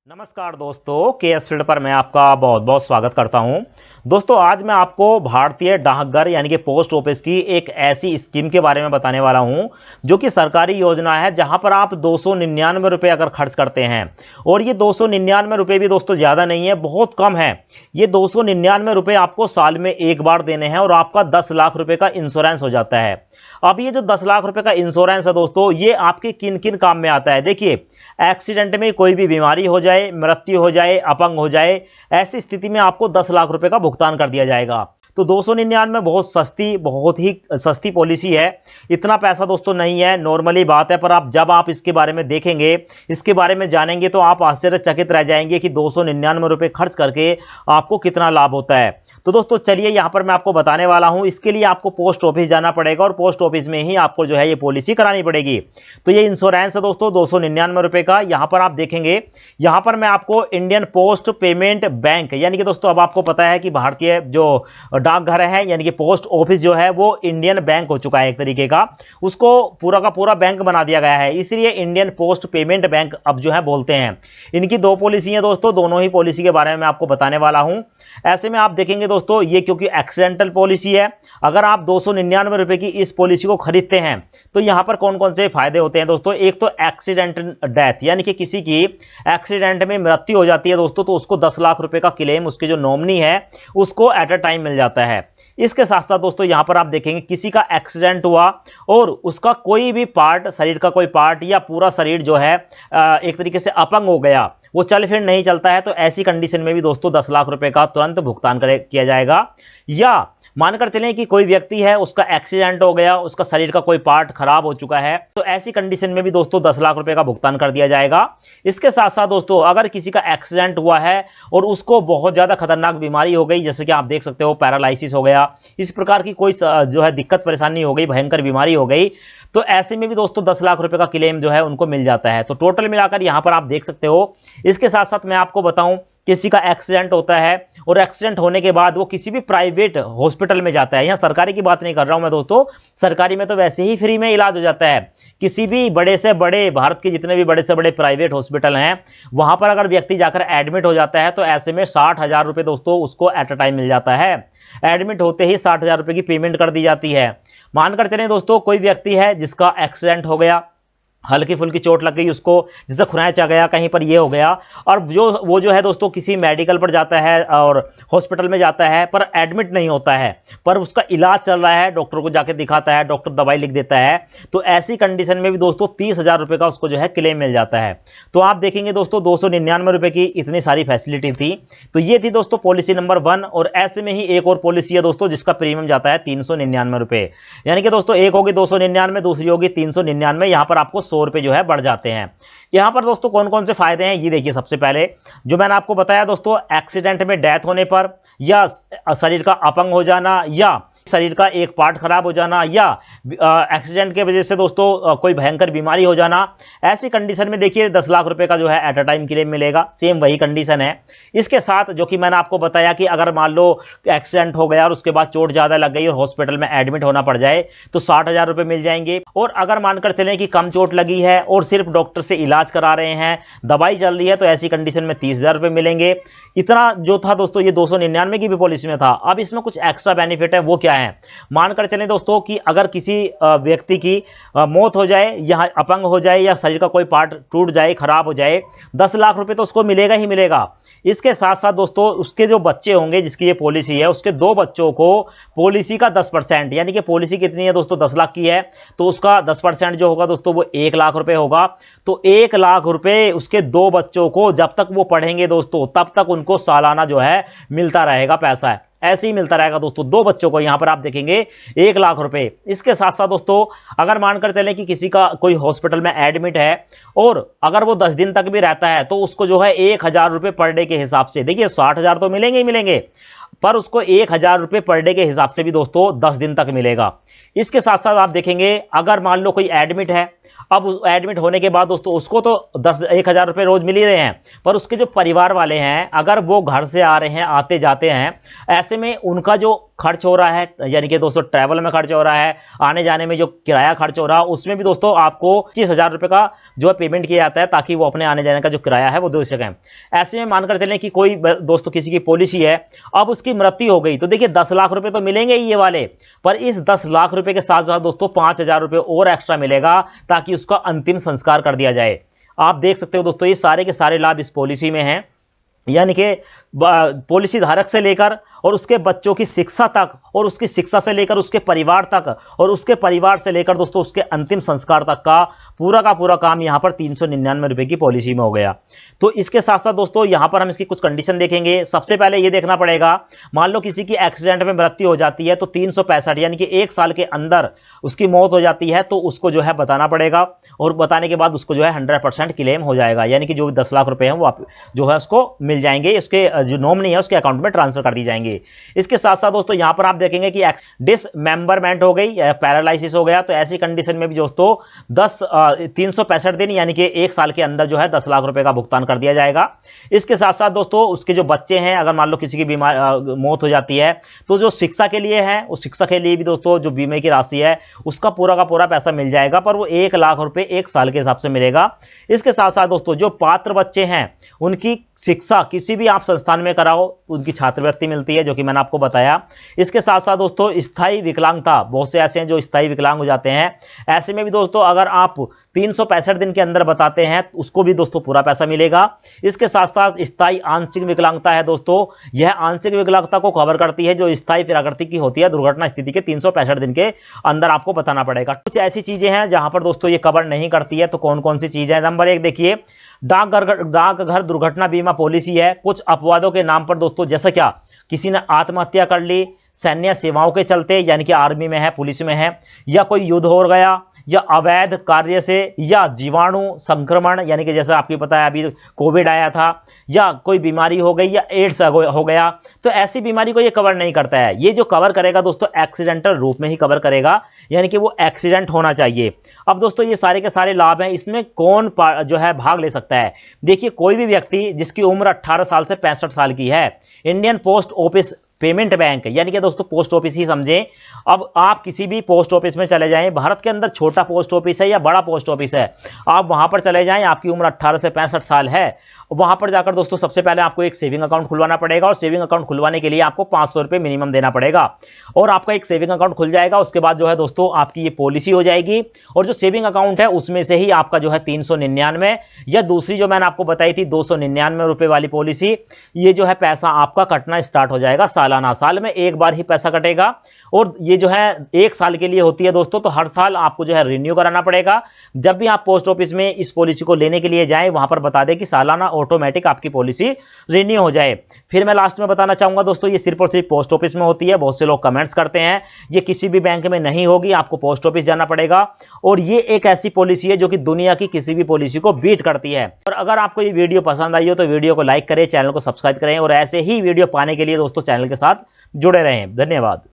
नमस्कार दोस्तों, KS field पर मैं आपका बहुत बहुत स्वागत करता हूं। दोस्तों, आज मैं आपको भारतीय डाकघर यानी कि पोस्ट ऑफिस की एक ऐसी स्कीम के बारे में बताने वाला हूं जो कि सरकारी योजना है, जहां पर आप 299 रुपये अगर खर्च करते हैं। और ये 299 रुपये भी दोस्तों ज़्यादा नहीं है, बहुत कम है। ये 299 रुपये आपको साल में एक बार देने हैं और आपका 10 लाख रुपये का इंश्योरेंस हो जाता है। अब ये जो 10 लाख रुपए का इंश्योरेंस है दोस्तों, ये आपके किन किन काम में आता है। देखिए, एक्सीडेंट में कोई भी बीमारी हो जाए, मृत्यु हो जाए, अपंग हो जाए, ऐसी स्थिति में आपको 10 लाख रुपए का भुगतान कर दिया जाएगा। तो 299 बहुत सस्ती, बहुत ही सस्ती पॉलिसी है। इतना पैसा दोस्तों नहीं है, नॉर्मली बात है, पर जब आप इसके बारे में देखेंगे, इसके बारे में जानेंगे तो आप आश्चर्यचकित रह जाएंगे कि 299 रुपये खर्च करके आपको कितना लाभ होता है। तो दोस्तों चलिए, यहां पर मैं आपको बताने वाला हूं। इसके लिए आपको पोस्ट ऑफिस जाना पड़ेगा और पोस्ट ऑफिस में ही आपको जो है ये पॉलिसी करानी पड़ेगी। तो ये इंश्योरेंस है दोस्तों 299 रुपये का। यहां पर आप देखेंगे, यहां पर मैं आपको इंडियन पोस्ट पेमेंट बैंक, यानी कि दोस्तों अब आपको पता है कि भारतीय जो डाकघर है यानी कि पोस्ट ऑफिस जो है वो इंडियन बैंक हो चुका है एक तरीके का। उसको पूरा का पूरा बैंक बना दिया गया है, इसलिए इंडियन पोस्ट पेमेंट बैंक अब जो है बोलते हैं। इनकी दो पॉलिसी है दोस्तों, दोनों ही पॉलिसी के बारे में मैं आपको बताने वाला हूं। ऐसे में आप देखेंगे दोस्तों, ये क्योंकि एक्सीडेंटल पॉलिसी है, अगर आप 299 रुपए की इस पॉलिसी को खरीदते हैं तो यहां पर कौन कौन से फायदे होते हैं दोस्तों। एक तो एक्सीडेंट डेथ, यानी कि किसी की एक्सीडेंट में मृत्यु हो जाती है दोस्तों, तो उसको 10 लाख रुपए का क्लेम उसके जो नॉमिनी है उसको एट अ टाइम मिल जाता है। इसके साथ साथ दोस्तों यहां पर आप देखेंगे, किसी का एक्सीडेंट हुआ और उसका कोई भी पार्ट, शरीर का कोई पार्ट या पूरा शरीर जो है एक तरीके से अपंग हो गया, वो चल फिर नहीं चलता है, तो ऐसी कंडीशन में भी दोस्तों 10 लाख रुपए का तुरंत भुगतान किया जाएगा। या मानकर चलें कि कोई व्यक्ति है, उसका एक्सीडेंट हो गया, उसका शरीर का कोई पार्ट खराब हो चुका है, तो ऐसी कंडीशन में भी दोस्तों 10 लाख रुपए का भुगतान कर दिया जाएगा। इसके साथ साथ दोस्तों, अगर किसी का एक्सीडेंट हुआ है और उसको बहुत ज्यादा खतरनाक बीमारी हो गई, जैसे कि आप देख सकते हो पैरालिसिस हो गया, इस प्रकार की कोई जो है दिक्कत परेशानी हो गई, भयंकर बीमारी हो गई, तो ऐसे में भी दोस्तों 10 लाख रुपए का क्लेम जो है उनको मिल जाता है। तो टोटल मिलाकर यहां पर आप देख सकते हो। इसके साथ साथ मैं आपको बताऊं, किसी का एक्सीडेंट होता है और एक्सीडेंट होने के बाद वो किसी भी प्राइवेट हॉस्पिटल में जाता है, यहां सरकारी की बात नहीं कर रहा हूं मैं दोस्तों, सरकारी में तो वैसे ही फ्री में इलाज हो जाता है। किसी भी बड़े से बड़े, भारत के जितने भी बड़े से बड़े प्राइवेट हॉस्पिटल हैं, वहां पर अगर व्यक्ति जाकर एडमिट हो जाता है तो ऐसे में 60,000 रुपए दोस्तों उसको एट अ टाइम मिल जाता है। एडमिट होते ही 60,000 रुपए की पेमेंट कर दी जाती है। मानकर चलें दोस्तों, कोई व्यक्ति है जिसका एक्सीडेंट हो गया, हल्की फुल्की चोट लग गई उसको, जैसे खुरैच आ गया, कहीं पर ये हो गया, और वो जो है दोस्तों किसी मेडिकल पर जाता है और हॉस्पिटल में जाता है, पर एडमिट नहीं होता है, पर उसका इलाज चल रहा है, डॉक्टर को जाके दिखाता है, डॉक्टर दवाई लिख देता है, तो ऐसी कंडीशन में भी दोस्तों 30,000 रुपये का उसको जो है क्लेम मिल जाता है। तो आप देखेंगे दोस्तों 299 रुपये की इतनी सारी फैसिलिटी थी। तो ये थी दोस्तों पॉलिसी नंबर 1। और ऐसे में ही एक और पॉलिसी है दोस्तों जिसका प्रीमियम जाता है 399 रुपये, यानी कि दोस्तों एक होगी 299, दूसरी होगी 399। यहां पर आपको 100 रुपए जो है बढ़ जाते हैं। यहां पर दोस्तों कौन कौन से फायदे हैं ये देखिए। सबसे पहले जो मैंने आपको बताया दोस्तों, एक्सीडेंट में डेथ होने पर, या शरीर का अपंग हो जाना, या शरीर का एक पार्ट खराब हो जाना, या एक्सीडेंट के वजह से दोस्तों कोई भयंकर बीमारी हो जाना, ऐसी कंडीशन में देखिए 10 लाख रुपए का जो है एट अ टाइम क्लेम मिलेगा। सेम वही कंडीशन है। इसके साथ जो कि मैंने आपको बताया कि अगर मान लो एक्सीडेंट हो गया और उसके बाद चोट ज्यादा लग गई और हॉस्पिटल में एडमिट होना पड़ जाए तो 60,000 रुपए मिल जाएंगे। और अगर मानकर चलें कि कम चोट लगी है और सिर्फ डॉक्टर से इलाज करा रहे हैं, दवाई चल रही है, तो ऐसी कंडीशन में 30,000 रुपए मिलेंगे। इतना जो था दोस्तों ये 299 की भी पॉलिसी में था। अब इसमें कुछ एक्स्ट्रा बेनिफिट है, वो क्या है। मानकर चलें दोस्तों कि अगर किसी व्यक्ति की मौत हो जाए, या अपंग हो जाए, या शरीर का कोई पार्ट टूट जाए, खराब हो जाए, 10 लाख रुपए तो उसको मिलेगा ही मिलेगा। इसके साथ साथ दोस्तों उसके जो बच्चे होंगे, जिसकी ये पॉलिसी है, उसके 2 बच्चों को पॉलिसी का 10%, यानी कि पॉलिसी कितनी है दोस्तों 10 लाख की है, तो उसका 10% जो होगा दोस्तों वो 1 लाख रुपए होगा। तो 1 लाख रुपए उसके 2 बच्चों को जब तक वो पढ़ेंगे दोस्तों, तब तक उनको सालाना जो है मिलता रहेगा पैसा। ऐसे ही मिलता रहेगा दोस्तों 2 बच्चों को। यहां पर आप देखेंगे 1 लाख रुपए। इसके साथ साथ दोस्तों अगर मानकर चलें कि किसी का कोई हॉस्पिटल में एडमिट है और अगर वो 10 दिन तक भी रहता है, तो उसको जो है 1,000 रुपए पर डे के हिसाब से, देखिए 60,000 तो मिलेंगे ही मिलेंगे, पर उसको 1,000 रुपए पर डे के हिसाब से भी दोस्तों 10 दिन तक मिलेगा। इसके साथ साथ आप देखेंगे, अगर मान लो कोई एडमिट है, अब उस एडमिट होने के बाद दोस्तों उसको तो 1,000 रुपए रोज मिल ही रहे हैं, पर उसके जो परिवार वाले हैं, अगर वो घर से आ रहे हैं, आते जाते हैं, ऐसे में उनका जो खर्च हो रहा है, यानी कि दोस्तों ट्रैवल में खर्च हो रहा है, आने जाने में जो किराया खर्च हो रहा है, उसमें भी दोस्तों आपको 25,000 रुपए का जो है पेमेंट किया जाता है, ताकि वो अपने आने जाने का जो किराया है वो दे सकें। ऐसे में मानकर चलें कि कोई दोस्तों किसी की पॉलिसी है, अब उसकी मृत्यु हो गई, तो देखिए 10 लाख रुपए तो मिलेंगे ही ये वाले, पर इस 10 लाख रुपए के साथ साथ दोस्तों 5,000 रुपए और एक्स्ट्रा मिलेगा, ताकि उसका अंतिम संस्कार कर दिया जाए। आप देख सकते हो दोस्तों, ये सारे के सारे लाभ इस पॉलिसी में हैं, यानी कि पॉलिसी धारक से लेकर और उसके बच्चों की शिक्षा तक, और उसकी शिक्षा से लेकर उसके परिवार तक, और उसके परिवार से लेकर दोस्तों उसके अंतिम संस्कार तक का पूरा काम यहां पर 399 रुपए की पॉलिसी में हो गया। तो इसके साथ साथ दोस्तों यहां पर हम इसकी कुछ कंडीशन देखेंगे। सबसे पहले यह देखना पड़ेगा, मान लो किसी की एक्सीडेंट में मृत्यु हो जाती है, तो 365 यानी कि 1 साल के अंदर उसकी मौत हो जाती है, तो उसको जो है बताना पड़ेगा, और बताने के बाद उसको जो है 100% क्लेम हो जाएगा, यानी कि जो 10 लाख रुपए हैं वो जो है उसको मिल जाएंगे, उसके जो नॉमिनी है उसके अकाउंट में ट्रांसफर कर दी जाएंगे। इसके साथ साथ दोस्तों यहां पर आप देखेंगे कि डिसमेंबरमेंट हो गई, पैरालिसिस हो गया, तो ऐसी कंडीशन में भी दोस्तों 365 दिन यानी कि 1 साल के अंदर जो है 10 लाख रुपए का भुगतान कर दिया जाएगा। इसके साथ साथ दोस्तों उसके जो बच्चे हैं, अगर मान लो किसी की मौत हो जाती है, तो जो शिक्षा के लिए है उस शिक्षा के लिए भी दोस्तों जो बीमे की राशि है उसका पूरा का पूरा पैसा मिल जाएगा, पर वो 1 लाख रुपए 1 साल के हिसाब से मिलेगा। इसके साथ साथ दोस्तों जो पात्र बच्चे हैं उनकी शिक्षा किसी भी आप संस्थान में कराओ, उनकी छात्रवृत्ति मिलती है, जो कि मैंने आपको बताया। इसके साथ साथ दोस्तों स्थायी विकलांगता, बहुत से ऐसे हैं जो स्थायी विकलांग हो जाते हैं, ऐसे में भी दोस्तों अगर आप 365 दिन के अंदर बताते हैं तो उसको भी दोस्तों पूरा पैसा मिलेगा। इसके साथ साथ स्थायी आंशिक विकलांगता है दोस्तों, यह आंशिक विकलांगता को कवर करती है जो स्थायी प्रकृति की होती है, दुर्घटना स्थिति के 365 दिन के अंदर आपको बताना पड़ेगा। कुछ ऐसी चीजें हैं जहां पर दोस्तों ये कवर नहीं करती है, तो कौन कौन सी चीजें हैं। नंबर 1 देखिए, डाकघर दुर्घटना बीमा पॉलिसी है। कुछ अपवादों के नाम पर दोस्तों, जैसा क्या किसी ने आत्महत्या कर ली सैन्य सेवाओं के चलते, यानी कि आर्मी में है, पुलिस में है, या कोई युद्ध हो गया, या अवैध कार्य से, या जीवाणु संक्रमण, यानी कि जैसा आपको पता है अभी कोविड आया था, या कोई बीमारी हो गई, या एड्स हो गया, तो ऐसी बीमारी को ये कवर नहीं करता है। ये जो कवर करेगा दोस्तों एक्सीडेंटल रूप में ही कवर करेगा, यानी कि वो एक्सीडेंट होना चाहिए। अब दोस्तों ये सारे के सारे लाभ हैं, इसमें कौन जो है भाग ले सकता है। देखिए, कोई भी व्यक्ति जिसकी उम्र 18 साल से 65 साल की है, Indian post office payment bank, यानी कि दोस्तों पोस्ट ऑफिस ही समझें। अब आप किसी भी पोस्ट ऑफिस में चले जाएं, भारत के अंदर छोटा पोस्ट ऑफिस है या बड़ा पोस्ट ऑफिस है, आप वहां पर चले जाएं, आपकी उम्र 18 से 65 साल है, वहां पर जाकर दोस्तों सबसे पहले आपको एक सेविंग अकाउंट खुलवाना पड़ेगा, और सेविंग अकाउंट खुलवाने के लिए आपको 500 रुपए मिनिमम देना पड़ेगा, और आपका एक सेविंग अकाउंट खुल जाएगा। उसके बाद जो है दोस्तों आपकी ये पॉलिसी हो जाएगी, और जो सेविंग अकाउंट है उसमें से ही आपका जो है 399 या दूसरी जो मैंने आपको बताई थी 299 रुपए वाली पॉलिसी, ये जो है पैसा आपका कटना स्टार्ट हो जाएगा सालाना। साल में एक बार ही पैसा कटेगा, और ये जो है 1 साल के लिए होती है दोस्तों, तो हर साल आपको जो है रिन्यू कराना पड़ेगा। जब भी आप पोस्ट ऑफिस में इस पॉलिसी को लेने के लिए जाएं, वहां पर बता दें कि सालाना ऑटोमेटिक आपकी पॉलिसी रिन्यू हो जाए। फिर मैं लास्ट में बताना चाहूंगा दोस्तों, ये सिर्फ और सिर्फ पोस्ट ऑफिस में होती है। बहुत से लोग कमेंट्स करते हैं, ये किसी भी बैंक में नहीं होगी, आपको पोस्ट ऑफिस जाना पड़ेगा, और ये एक ऐसी पॉलिसी है जो कि दुनिया की किसी भी पॉलिसी को बीट करती है। और अगर आपको ये वीडियो पसंद आई हो तो वीडियो को लाइक करें, चैनल को सब्सक्राइब करें, और ऐसे ही वीडियो पाने के लिए दोस्तों चैनल के साथ जुड़े रहें। धन्यवाद।